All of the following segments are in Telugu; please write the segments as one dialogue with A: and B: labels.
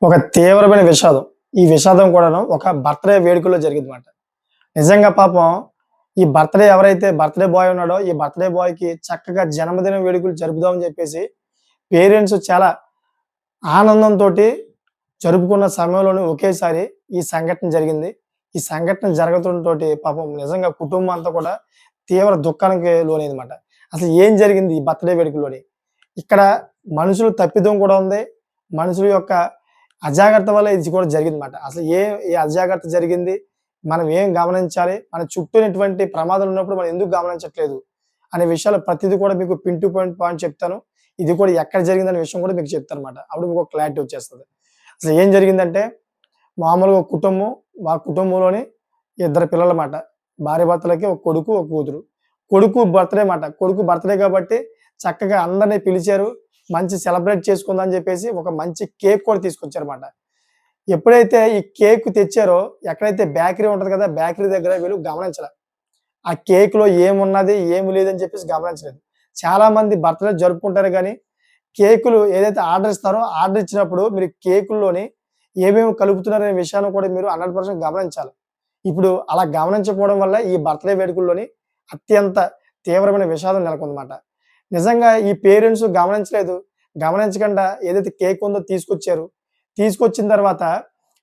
A: ఒక తీవ్రమైన విషాదం. ఈ విషాదం కూడాను ఒక బర్త్‌డే వేడుకలో జరిగిందన్నమాట. నిజంగా పాపం ఈ బర్త్‌డే ఎవరైతే బర్త్‌డే బాయ్ ఉన్నాడో, ఈ బర్త్‌డే బాయ్‌కి చక్కగా జన్మదిన వేడుకలు జరుపుదామని చెప్పేసి పేరెంట్స్ చాలా ఆనందంతోటి జరుపుకున్న సమయంలోనే ఒకేసారి ఈ సంఘటన జరిగింది. ఈ సంఘటన జరగడంతోటి పాపం నిజంగా కుటుంబం అంతా కూడా తీవ్ర దుఃఖానికి లోనైందన్నమాట. అసలు ఏం జరిగింది ఈ బర్త్‌డే వేడుకలోని? ఇక్కడ మనుషులు తప్పిదం కూడా ఉంది. మనుషుల యొక్క అజాగ్రత్త వల్ల ఇది కూడా జరిగిందన్నమాట. అసలు ఏ అజాగ్రత్త జరిగింది? మనం ఏం గమనించాలి? మన చుట్టూ ఉన్నటువంటి ప్రమాదాలు ఉన్నప్పుడు మనం ఎందుకు గమనించట్లేదు? అనే విషయాలు ప్రతిది కూడా మీకు పిన్ టు పాయింట్ చెప్తాను. ఇది కూడా ఎక్కడ జరిగిందనే విషయం కూడా మీకు చెప్తానన్నమాట. అప్పుడు మీకు ఒక క్లారిటీ వచ్చేస్తది. అసలు ఏం జరిగిందంటే మామూలుగా ఒక కుటుంబం, మా కుటుంబంలోని ఇద్దరు పిల్లలమాట. భార్యాభర్తలకి ఒక కొడుకు, ఒక కూతురు. కొడుకు బర్త్‌డే మాట. కొడుకు బర్త్‌డే కాబట్టి చక్కగా అందరిని పిలిచారు. మంచి సెలబ్రేట్ చేసుకుందాం అని చెప్పేసి ఒక మంచి కేక్ కూడా తీసుకొచ్చారన్నమాట. ఎప్పుడైతే ఈ కేక్ తెచ్చారో ఎక్కడైతే బేకరీ ఉంటది కదా! బేకరీ దగ్గర వీళ్ళు గమనించలా. ఆ కేక్‌లో ఏమున్నది, ఏమి లేదని చెప్పేసి గమనించలేదు. చాలామంది బర్త్‌డే జరుపుకుంటారు గానీ, కేకులు ఏదైతే ఆర్డర్ ఇస్తారో, ఆర్డర్ ఇచ్చినప్పుడు మీరు కేకుల్లోని ఏమేమి కలుపుతున్నారనే విషయాన్ని కూడా మీరు 100% గమనించాలి. ఇప్పుడు అలా గమనించకపోవడం వల్ల ఈ బర్త్‌డే వేడుకల్లోని అత్యంత తీవ్రమైన విషాదం నెలకొందన్నమాట. నిజంగా ఈ పేరెంట్స్ గమనించలేదు. గమనించకుండా ఏదైతే కేక్ ఉందో తీసుకొచ్చారు. తీసుకొచ్చిన తర్వాత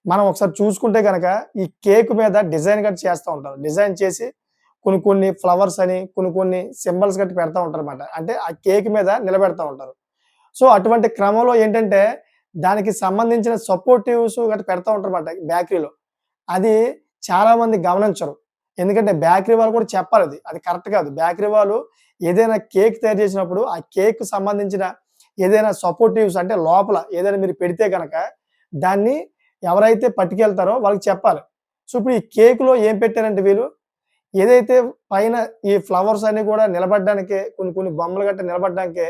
A: మనం ఒకసారి చూసుకుంటే గనక ఈ కేక్ మీద డిజైన్ గట్టా చేస్తా ఉంటారు. డిజైన్ చేసి కొన్ని కొన్ని ఫ్లవర్స్ అని, కొన్ని కొన్ని సింబల్స్ గట్టా పెడతా ఉంటారన్నమాట. అంటే ఆ కేక్ మీద నిలబెడతా ఉంటారు. సో, అటువంటి క్రమంలో ఏంటంటే దానికి సంబంధించిన సపోర్టివ్స్ గట్టా పెడతా ఉంటారన్నమాట బేకరీలో. అది చాలామంది గమనించరు. ఎందుకంటే బేకరీ వాళ్ళు కూడా చెప్పాలది. అది కరెక్ట్ కాదు. బేకరీ వాళ్ళు ఏదైనా కేక్ తయారు చేసినప్పుడు ఆ కేక్‌కి సంబంధించిన ఏదైనా సపోర్టివ్స్ అంటే లోపల ఏదైనా మీరు పెడితే గనక దాన్ని ఎవరైతే పట్టుకెళ్తారో వాళ్ళకి చెప్పాలి. సో, ఇప్పుడు ఈ కేక్‌లో ఏం పెట్టారంటే వీళ్ళు ఏదైతే పైన ఈ ఫ్లవర్స్ అన్నీ కూడా నిలబడ్డానికే కొన్ని కొన్ని బొమ్మలు గట్టా నిలబడ్డానికే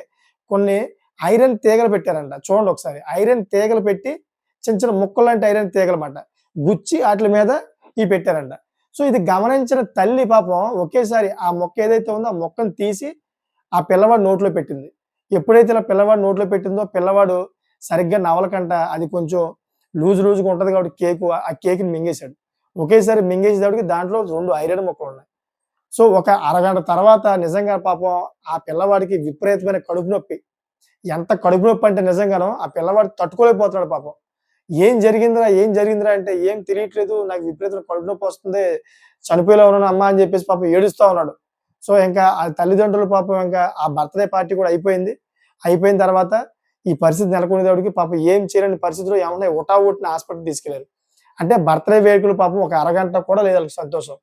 A: కొన్ని ఐరన్ తీగలు పెట్టారంట. చూడండి ఒకసారి. ఐరన్ తీగలు పెట్టి చిన్న చిన్న ముక్కల్లాంటి ఐరన్ తీగలమాట. గుచ్చి ఆటిల మీద ఇయి పెట్టారంట. సో, ఇది గమనించిన తల్లి పాపం ఒకేసారి ఆ మొక్క ఏదైతే ఉందో ఆ మొక్కను తీసి ఆ పిల్లవాడి నోట్లో పెట్టింది. ఎప్పుడైతే ఇలా పిల్లవాడి నోట్లో పెట్టిందో పిల్లవాడు సరిగ్గా నవలకంట అది కొంచెం లూజ్‌గా ఉంటది కాబట్టి కేకు ఆ కేక్‌ని మింగేసాడు. ఒకేసారి మింగేసేటప్పటికి దాంట్లో 2 ఐరన్ ముక్కలున్నాయి. సో, ఒక అరగంట తర్వాత నిజంగా పాపం ఆ పిల్లవాడికి విపరీతమైన కడుపు నొప్పి. ఎంత కడుపు నొప్పి అంటే నిజంగాను ఆ పిల్లవాడు తట్టుకోలేకపోతున్నాడు పాపం. ఏం జరిగిందిరా" అంటే, "ఏం తెలియట్లేదు. నాకు విపరీతమైన కడుపు నొప్పొస్తుంది. చనిపోయేలా ఉన్నాను అమ్మా" అని చెప్పేసి పాపం ఏడుస్తా ఉన్నాడు. సో, ఇంకా ఆ తల్లిదండ్రులు పాపం ఇంకా ఆ బర్త్‌డే పార్టీ కూడా అయిపోయింది. అయిపోయిన తర్వాత ఈ పరిస్థితి నెలకొనేటప్పటికి పాపం ఏం చేయలేని పరిస్థితిలో ఏమన్నా హుటాహుటిన హాస్పిటల్‌కి తీసుకెళ్లారు. అంటే బర్త్‌డే వేడుకలు పాపం ఒక అరగంట కూడా లేదు ఆళ్ళకి సంతోషం.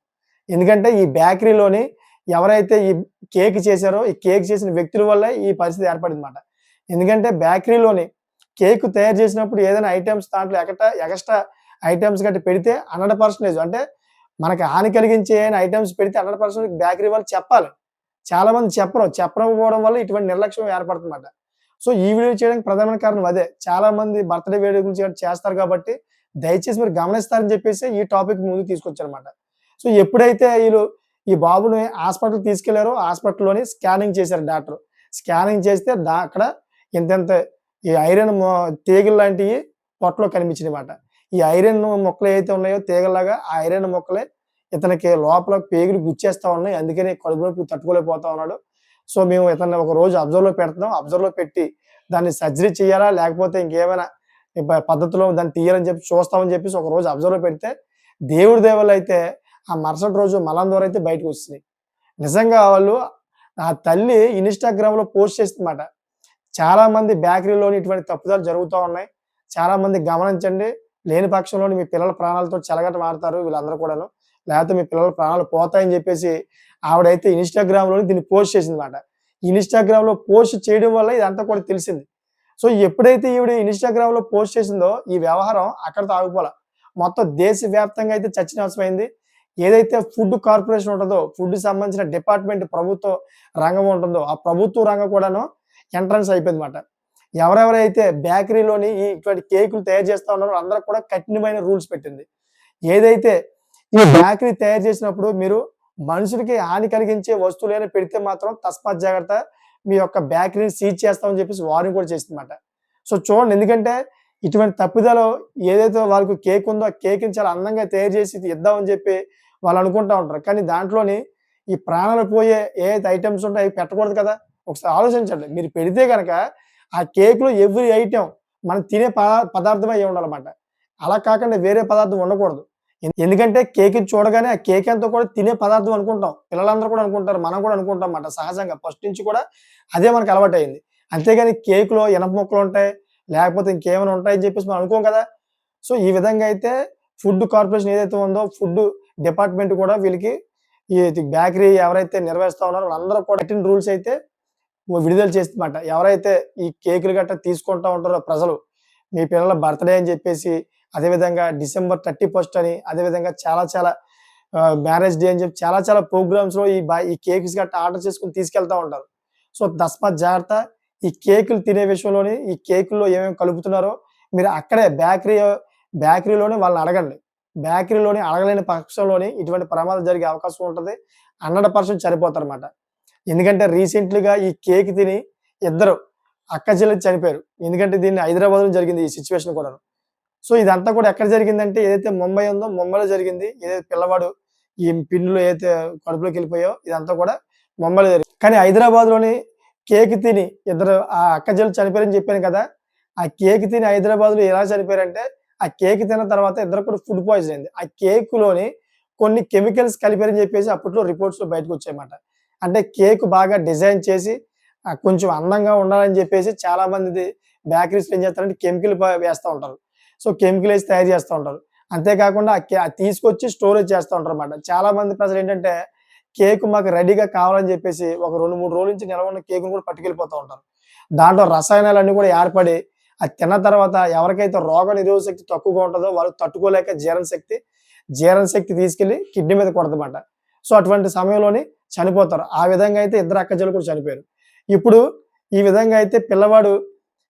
A: ఎందుకంటే ఈ బేకరీలోని ఎవరైతే ఈ కేక్ చేశారో, ఈ కేక్ చేసిన వ్యక్తుల వల్లే ఈ పరిస్థితి ఏర్పడిందన్నమాట. ఎందుకంటే బేకరీలోని కేక్ తయారు చేసినప్పుడు ఏదైనా ఐటెమ్స్ దాంట్లో ఎగస్ట్రా ఐటెమ్స్ గట్టా పెడితే 100% అంటే మనకి హాని కలిగించే ఐటెమ్స్ పెడితే 100% బేకరీ వాళ్ళు చెప్పాలి. చాలామంది చెప్పరు. చెప్పకపోవడం వల్ల ఇటువంటి నిర్లక్ష్యం ఏర్పడుతుందన్నమాట. సో, ఈ వీడియో చేయడానికి ప్రధానమైన కారణం అదే. చాలామంది బర్త్‌డే వేడుకలు చేస్తారు కాబట్టి దయచేసి మీరు గమనిస్తారని చెప్పేసి ఈ టాపిక్ ముందుకు తీసుకొచ్చానన్నమాట. సో, ఎప్పుడైతే ఈ బాబుని హాస్పిటల్‌కి తీసుకెళ్లారో హాస్పిటల్‌లోని స్కానింగ్ చేశారు డాక్టరు. స్కానింగ్ చేస్తే అక్కడ ఇంతింత ఈ ఐరన్ తీగల్లాంటియి పొట్టలో కనిపించినియమాట. ఈ ఐరన్ ముక్కలు ఏవైతే ఉన్నాయో తీగల్లాగా ఆ ఐరన్ ముక్కలే ఇతనికి లోపల పేగులు గుచ్చేస్తా ఉన్నాయి. అందుకని కడుపు నొప్పి తట్టుకోలేకపోతా ఉన్నాడు. సో, మేము ఇతన్ని ఒక రోజు అబ్జర్వ్‌లో పెడుతున్నాం. అబ్జర్వ్‌లో పెట్టి దాన్ని సర్జరీ చేయాలా? లేకపోతే ఇంకేమైనా పద్ధతిలో దాన్ని తీయాలని చెప్పి చూస్తామని చెప్పేసి ఒక రోజు అబ్జర్వ్‌లో పెడితే దేవుడి దయ వల్ల అయితే ఆ మరుసటి రోజు మలం ద్వారా అయితే బయటకొచ్చేసినాయి. నిజంగా వాళ్ళు ఆ తల్లి ఇన్‌స్టాగ్రామ్‌లో పోస్ట్ చేసిందన్నమాట. చాలామంది బేకరీలోని ఇటువంటి తప్పిదాలు జరుగుతా ఉన్నాయి. చాలామంది గమనించండి. లేని పక్షంలోని మీ పిల్లల ప్రాణాలతో చెలగాటమాడతారు వీళ్ళందరూ కూడాను. లేకపోతే మీ పిల్లల ప్రాణాలు పోతాయని చెప్పేసి ఆవిడైతే ఇన్‌స్టాగ్రామ్‌లోని దీన్ని పోస్ట్ చేసిందన్నమాట. ఇన్‌స్టాగ్రామ్‌లో పోస్ట్ చేయడం వల్ల ఇదంతా కూడా తెలిసింది. సో, ఎప్పుడైతే ఈవిడ ఇన్‌స్టాగ్రామ్‌లో పోస్ట్ చేసిందో ఈ వ్యవహారం అక్కడితో ఆగిపోలా. మొత్తం దేశవ్యాప్తంగా అయితే చర్చనీయాంశమైంది. ఏదైతే ఫుడ్ కార్పొరేషన్ ఉంటదో, ఫుడ్‌కి సంబంధించిన డిపార్ట్‌మెంట్ ప్రభుత్వ రంగం ఉంటుందో, ఆ ప్రభుత్వ రంగం కూడాను ఎంట్రన్స్ అయిపోయిందన్నమాట. ఎవరెవరైతే బేకరీలోని ఇటువంటి కేకులు తయారు చేస్తా ఉన్నారో అందరికి కూడా కఠినమైన రూల్స్ పెట్టింది. ఏదైతే ఈ బేకరీ తయారు చేసినప్పుడు మీరు మనుషులకి హాని కలిగించే వస్తువులైనా పెడితే మాత్రం తస్మాత్ జాగ్రత్త మీ యొక్క బేకరీని సీజ్ చేస్తామని చెప్పేసి వార్నింగ్ కూడా చేసిందన్నమాట. సో, చూడండి ఎందుకంటే ఇటువంటి తప్పిదాలు ఏదైతే వాళ్ళకి కేక్ ఉందో, ఆ కేక్‌ని చాలా అందంగా తయారు చేసి ఇద్దామని చెప్పి వాళ్ళు అనుకుంటా ఉంటారు. కానీ దాంట్లోని ఈ ప్రాణాలు పోయే ఏదైతే ఐటెమ్స్ ఉంటాయో అవి పెట్టకూడదు కదా! ఒకసారి ఆలోచించండి. మీరు పెడితే గనక ఆ కేక్‌లో ఎవ్రి ఐటెమ్ మనం తినే పదార్థమే అయ్యి ఉండాలన్నమాట. అలా కాకుండా వేరే పదార్థం ఉండకూడదు. ఎందుకంటే కేక్‌ని చూడగానే ఆ కేక్ అంతా కూడా తినే పదార్థం అనుకుంటాం. పిల్లలందరూ కూడా అనుకుంటారు. మనం కూడా అనుకుంటాం మాట సహజంగా. ఫస్ట్ నుంచి కూడా అదే మనకు అలవాటయింది. అంతేగాని కేక్‌లో ఇనప ముక్కలుంటాయి, లేకపోతే ఇంకేమైనా ఉంటాయని చెప్పేసి మనం అనుకోం కదా! సో, ఈ విధంగా అయితే ఫుడ్ కార్పొరేషన్ ఏదైతే ఉందో ఫుడ్ డిపార్ట్‌మెంట్ కూడా వీళ్ళకి ఈ బేకరీ ఎవరైతే నిర్వహిస్తా ఉన్నారో వాళ్ళందరూ కూడా కఠిన రూల్స్ అయితే విడుదల చేసిందన్నమాట. ఎవరైతే ఈ కేకులు గట్టా తీసుకుంటా ఉంటారో ప్రజలు, మీ పిల్లల బర్త్‌డే అని చెప్పేసి, అదేవిధంగా డిసెంబర్ 31 అని, అదేవిధంగా చాలా చాలా మ్యారేజ్ డే అని చెప్పి చాలా చాలా ప్రోగ్రామ్స్‌లో ఈ కేక్స్ గట్టా ఆర్డర్ చేసుకొని తీసుకెళ్తా ఉంటారు. సో, తస్మాత్ జాగ్రత్త. ఈ కేకులు తినే విషయంలోని ఈ కేకుల్లో ఏమేమి కలుపుతున్నారో మీరు అక్కడే బేకరీలోనే వాళ్ళని అడగండి. బేకరీలోని అడగలేని పక్షంలోని ఇటువంటి ప్రమాదం జరిగే అవకాశం ఉంటది. 100% చనిపోతారన్నమాట. ఎందుకంటే రీసెంట్‌లీగా ఈ కేక్ తిని ఇద్దరు అక్క చెల్లెలు చనిపోయారు. ఎందుకంటే దీన్ని హైదరాబాద్‌లో జరిగింది ఈ సిట్యుయేషన్ కూడాను. సో, ఇదంతా కూడా ఎక్కడ జరిగిందంటే ఏదైతే ముంబై ఉందో ముంబైలో జరిగింది. ఏదైతే పిల్లవాడు ఈ పిన్నులు ఏదైతే కడుపులోకెళ్ళిపోయాయో ఇదంతా కూడా ముంబైలో జరిగింది. కానీ హైదరాబాద్‌లోని కేక్ తిని ఇద్దరు అక్క చెల్లెలు చనిపోయారని చెప్పాను కదా! ఆ కేక్ తిని హైదరాబాద్‌లో ఎలా చనిపోయారంటే, ఆ కేక్ తిన్న తర్వాత ఇద్దరికి కూడా ఫుడ్ పాయిజన్ అయింది. ఆ కేక్‌లోని కొన్ని కెమికల్స్ కలిపారని చెప్పేసి అప్పట్లో రిపోర్ట్స్‌లో బయటకొచ్చాయన్నమాట. అంటే కేక్ బాగా డిజైన్ చేసి కొంచెం అందంగా ఉండాలని చెప్పేసి చాలామంది బేకరీస్‌లో ఏం చేస్తారంటే కెమికల్ వేస్తా ఉంటారు. సో, కెమికలేసి తయారు చేస్తా ఉంటారు. అంతేకాకుండా అది తీసుకొచ్చి స్టోరేజ్ చేస్తా ఉంటారన్నమాట. చాలామంది ప్రజలేంటంటే కేక్ మాకు రెడీగా కావాలని చెప్పేసి ఒక 2, 3 రోజుల నుంచి నిల్వ ఉన్న కేక్‌ని కూడా పట్టుకెళ్ళిపోతా ఉంటారు. దాంట్లో రసాయనాలన్నీ కూడా ఏర్పడి అది తిన్న తర్వాత ఎవరికైతే రోగ నిరోధక శక్తి తక్కువగా ఉంటదో వాళ్ళు తట్టుకోలేక జీర్ణశక్తి తీసుకెళ్ళి కిడ్నీ మీద కొడతమాట. సో, అటువంటి సమయంలోని చనిపోతారు. ఆ విధంగా అయితే ఇద్దరు అక్కచెల్లెలు కూడా చనిపోయారు. ఇప్పుడు ఈ విధంగా అయితే పిల్లవాడు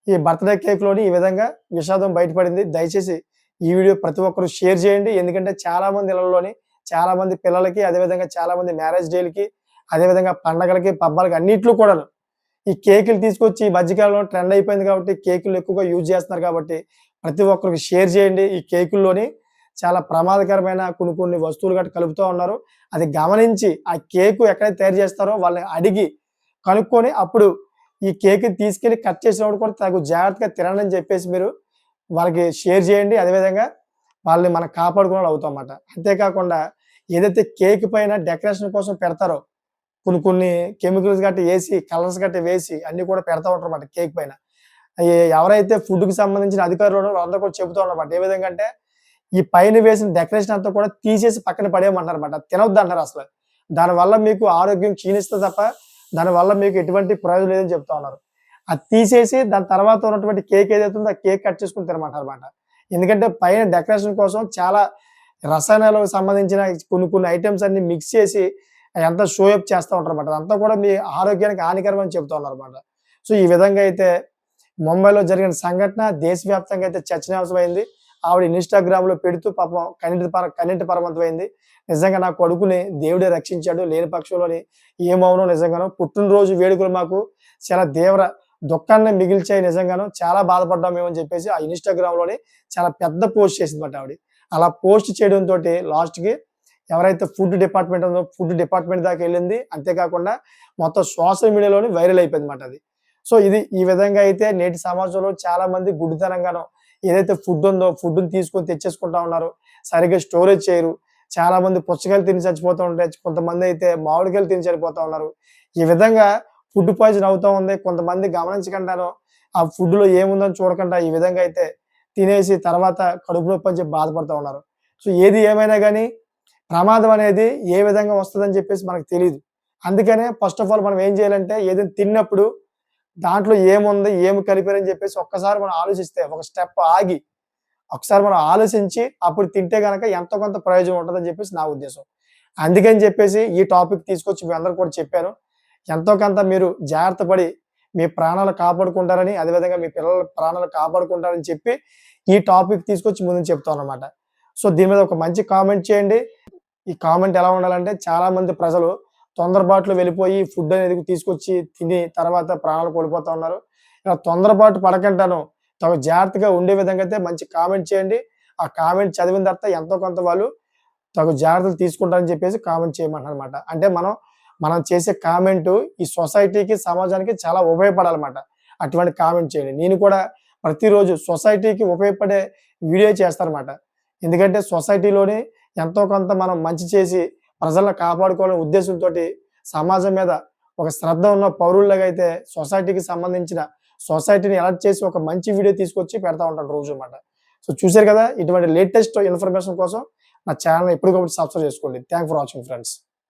A: ఈ బర్త్‌డే కేక్‌లోని ఈ విధంగా విషాదం బయటపడింది. దయచేసి ఈ వీడియో ప్రతి ఒక్కరు షేర్ చేయండి. ఎందుకంటే చాలామంది ఇళ్లలోని చాలామంది పిల్లలకి, అదేవిధంగా చాలామంది మ్యారేజ్ డే‌లకి, అదేవిధంగా పండగలకి, పబ్బాలకి అన్నిట్లో కూడాను ఈ కేకులు తీసుకొచ్చి ఈ మధ్య కాలంలో ట్రెండ్ అయిపోయింది కాబట్టి కేకులు ఎక్కువగా యూజ్ చేస్తున్నారు కాబట్టి ప్రతి ఒక్కరికి షేర్ చేయండి. ఈ కేకుల్లోని చాలా ప్రమాదకరమైన కొన్ని వస్తువులు గట్టా కలుపుతా ఉన్నారు. అది గమనించి ఆ కేకు ఎక్కడైతే తయారు చేస్తారో వాళ్ళని అడిగి కనుక్కొని అప్పుడు ఈ కేక్‌ని తీసుకెళ్ళి కట్ చేసినప్పుడు కూడా తగు జాగ్రత్తగా తినండి అని చెప్పేసి మీరు వాళ్ళకి షేర్ చేయండి. అదేవిధంగా వాళ్ళని మనం కాపాడుకున్నోళ్ళు అవుతామన్నమాట. అంతేకాకుండా ఏదైతే కేక్ పైన డెకరేషన్ కోసం పెడతారో కొన్ని కెమికల్స్ గట్టా ఏసి, కలర్స్ గట్టా వేసి అన్నీ కూడా పెడతా ఉంటారన్నమాట కేక్ పైన. ఎవరైతే ఫుడ్‌కి సంబంధించిన అధికారులు ఉన్నారో వాళ్ళందరూ కూడా చెబుతా ఉన్నారన్నమాట. ఏ విధంగా అంటే ఈ పైన వేసిన డెకరేషన్ అంతా కూడా తీసేసి పక్కన పడేయమంటారన్నమాట. తినొద్దంటారు అసలు. దానివల్ల మీకు ఆరోగ్యం క్షీణిస్తది తప్ప దానివల్ల మీకు ఎటువంటి ప్రయోజనం లేదని చెప్తా ఉన్నారు. అది తీసేసి దాని తర్వాత ఉన్నటువంటి కేక్ ఏదైతే ఉందో ఆ కేక్ కట్ చేసుకొని తినమంటారన్నమాట. ఎందుకంటే పైన డెకరేషన్ కోసం చాలా రసాయనాలకు సంబంధించిన కొన్ని ఐటెమ్స్ అన్ని మిక్స్ చేసి అయంతా షో అప్ చేస్తా ఉంటారన్నమాట. అదంతా కూడా మీ ఆరోగ్యానికి హానికరం అని చెప్తా ఉన్నారన్నమాట. సో, ఈ విధంగా అయితే ముంబైలో జరిగిన సంఘటన దేశవ్యాప్తంగా అయితే చర్చనీయాంశమైంది. ఆవిడ ఇన్‌స్టాగ్రామ్‌లో పెడుతూ పాపం కన్నీటి పరమంతమైంది. నిజంగా నా కొడుకుని దేవుడే రక్షించాడు. లేని పక్షంలోని ఏమవునో నిజంగాను. పుట్టినరోజు వేడుకలు మాకు చాలా దుఃఖాన్ని మిగిల్చాయి నిజంగాను. చాలా బాధపడ్డాం మేము అని చెప్పేసి ఆ ఇన్‌స్టాగ్రామ్‌లోని చాలా పెద్ద పోస్ట్ చేసిందన్నమాట ఆవిడ. అలా పోస్ట్ చేయడంతోటి లాస్ట్‌కి ఎవరైతే ఫుడ్ డిపార్ట్‌మెంట్ ఉందో ఫుడ్ డిపార్ట్‌మెంట్ దాకా ఎళ్ళింది. అంతేకాకుండా మొత్తం సోషల్ మీడియాలోని వైరల్ అయిపోయిందన్నమాట అది. సో, ఈ విధంగా అయితే నేటి సమాజంలో చాలామంది గుడ్డితనంగాను ఏదైతే ఫుడ్ ఉందో ఫుడ్‌ని తీసుకొని తెచ్చేసుకుంటా ఉన్నారు. సరిగ్గా స్టోరేజ్ చేయరు. చాలామంది పుచ్చకాయలు తిని చచ్చిపోతూ ఉంటే కొంతమందయితే మామిడికాయలు తిని చనిపోతా ఉన్నారు. ఈ విధంగా ఫుడ్ పాయిజన్ అవుతా ఉంది. కొంతమంది గమనించకుండాను ఆ ఫుడ్‌లో ఏముందని చూడకుండా ఈ విధంగా అయితే తినేసి తర్వాత కడుపు నొప్పి అని చెప్పి బాధపడతా ఉన్నారు. సో, ఏది ఏమైనా గాని ప్రమాదం అనేది ఏ విధంగా వస్తదని చెప్పేసి మనకు తెలీదు. అందుకనే ఫస్ట్ ఆఫ్ ఆల్ మనం ఏం చేయాలంటే ఏదైనా తిన్నప్పుడు దాంట్లో ఏముంది? ఏమి కలిపారని చెప్పేసి ఒక్కసారి మనం ఆలోచిస్తే ఒక స్టెప్ ఆగి ఒకసారి మనం ఆలోచించి అప్పుడు తింటే గనక ఎంతో కొంత ప్రయోజనం ఉంటదని చెప్పేసి నా ఉద్దేశం. అందుకని చెప్పేసి ఈ టాపిక్ తీసుకొచ్చి మీ అందరికి కూడా చెప్పాను. ఎంతో కొంత మీరు జాగ్రత్త పడి మీ ప్రాణాలు కాపాడుకుంటారని, అదేవిధంగా మీ పిల్లల ప్రాణాలు కాపాడుకుంటారని చెప్పి ఈ టాపిక్ తీసుకొచ్చి ముందుకు చెప్తానన్నమాట. సో, దీని మీద ఒక మంచి కామెంట్ చేయండి. ఈ కామెంట్ ఎలా ఉండాలంటే చాలామంది ప్రజలు తొందరపాటులో వెళ్ళిపోయి ఫుడ్ అనేది తీసుకొచ్చి తిని తర్వాత ప్రాణాలు కోల్పోతా ఉన్నారు. ఇలా తొందరపాటు పడకండాను తగు జాగ్రత్తగా ఉండే విధంగా అయితే మంచి కామెంట్ చేయండి. ఆ కామెంట్ చదివిన తర్వాత ఎంతో కొంత వాళ్ళు తగు జాగ్రత్తలు తీసుకుంటారని చెప్పేసి కామెంట్ చేయమంటున్నారన్నమాట. అంటే మనం చేసే కామెంటు ఈ సొసైటీకి, సమాజానికి చాలా ఉపయోగపడాలన్నమాట. అటువంటి కామెంట్ చేయండి. నేను కూడా ప్రతిరోజు సొసైటీకి ఉపయోగపడే వీడియో చేస్తానన్నమాట. ఎందుకంటే సొసైటీలోని ఎంతో కొంత మనం మంచి చేసి ప్రజలను కాపాడుకోవాలనే ఉద్దేశంతోటి సమాజం మీద ఒక శ్రద్ధ ఉన్న పౌరుల్లాగా అయితే సొసైటీని అలర్ట్ చేసి ఒక మంచి వీడియో తీసుకొచ్చి పెడతా ఉంటాను రోజు అన్నమాట. సో చూసారు కదా, ఇటువంటి లేటెస్ట్ ఇన్ఫర్మేషన్ కోసం నా ఛానల్ ఎప్పటికప్పుడు సబ్స్క్రైబ్ చేసుకోండి. Thanks for watching friends.